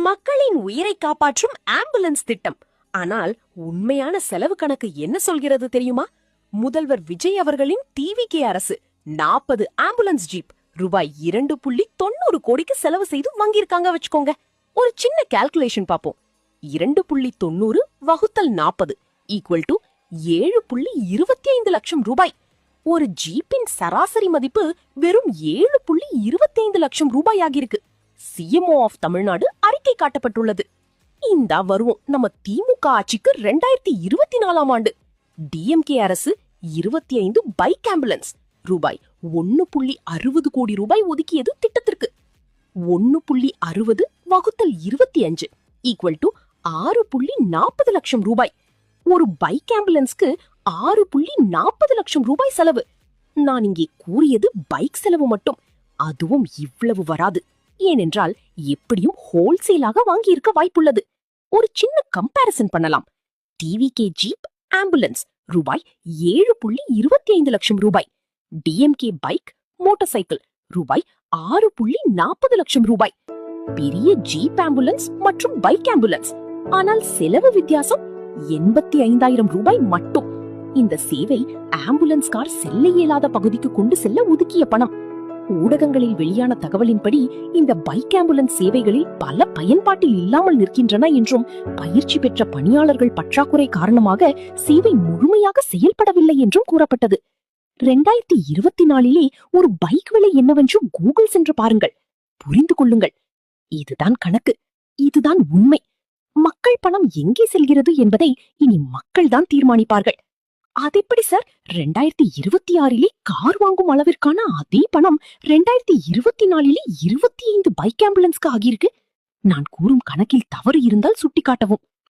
மக்களின் உயிரை காப்பாற்றும் ஆம்புலன்ஸ் திட்டம். ஆனால் உண்மையான செலவு கணக்கு என்ன சொல்கிறது தெரியுமா? முதல்வர் விஜய் அவர்களின் டிவிகே அரசு 40 ஆம்புலன்ஸ் ஜீப் ரூபாய் 2.90 கோடிக்கு செலவு செய்து வாங்கியிருக்காங்க வச்சுக்கோங்க. ஒரு சின்ன கால்குலேஷன் பாப்போம். 2.90 வகுத்தல் 40 ஈக்குவல் டு 7.25 லட்சம் ரூபாய். ஒரு ஜீப்பின் சராசரி மதிப்பு வெறும் 7.25 லட்சம் ரூபாய் ஆகியிருக்கு. சிஎம்ஓ ஆஃப் தமிழ்நாடு அறிக்கை காட்டப்பட்டுள்ளது. இந்த வருவோம் நம்ம திமுக ஆட்சிக்கு 2024ஆம் ஆண்டு. டிஎம்கே அரசு 25 பைக் ஆம்புலன்ஸ் ரூபாய் 1.60 கோடி ரூபாய் ஒதுக்கியது திட்டத்திற்கு. 1.60 வகுத்தல் 25 ஈக்குவல் டு 6.40 லட்சம் ரூபாய். ஒரு பைக் ஆம்புலன்ஸ்க்கு 6.40 லட்சம் ரூபாய் செலவு. நான் இங்கே கூறியது பைக் செலவு மட்டும். அதுவும் இவ்வளவு வராது. ஏனென்றால் எப்படியும் ஹோல்சேலாக வாங்கியிருக்க வாய்ப்புள்ளது. ஒரு சின்ன கம்பேரிசன் பண்ணலாம். டிவிகே ஜீப் ஆம்புலன்ஸ் ரூபாய் 7.25 லட்சம் ரூபாய். டிஎம்கே பைக் மோட்டார் சைக்கிள் ரூபாய் 6.40 லட்சம் ரூபாய். பெரிய ஜீப் ஆம்புலன்ஸ் மற்றும் பைக் ஆம்புலன்ஸ். ஆனால் செலவு வித்தியாசம் 85,000 ரூபாய் மட்டும். இந்த சேவை ஆம்புலன்ஸ் கார் செல்ல இயலாத பகுதிக்கு கொண்டு செல்ல ஒதுக்கிய பணம். ஊடகங்களில் வெளியான தகவலின்படி இந்த பைக் ஆம்புலன்ஸ் சேவைகளில் பல பயன்பாட்டில் இல்லாமல் நிற்கின்றன என்றும் பயிற்சி பெற்ற பணியாளர்கள் பற்றாக்குறை காரணமாக சேவை முழுமையாக செயல்படவில்லை என்றும் கூறப்பட்டது. 2024 ஒரு பைக் விலை என்னவென்று கூகுள் சென்று பாருங்கள், புரிந்து கொள்ளுங்கள். இதுதான் கணக்கு, இதுதான் உண்மை. மக்கள் பணம் எங்கே செல்கிறது என்பதை இனி மக்கள் தான் தீர்மானிப்பார்கள். அதெப்படி சார் 2026 கார் வாங்கும் அளவிற்கான அதே பணம் 2024 25 பைக் ஆம்புலன்ஸ்க்கு ஆகியிருக்கு? நான் கூறும் கணக்கில் தவறு இருந்தால் சுட்டிக்காட்டவும்.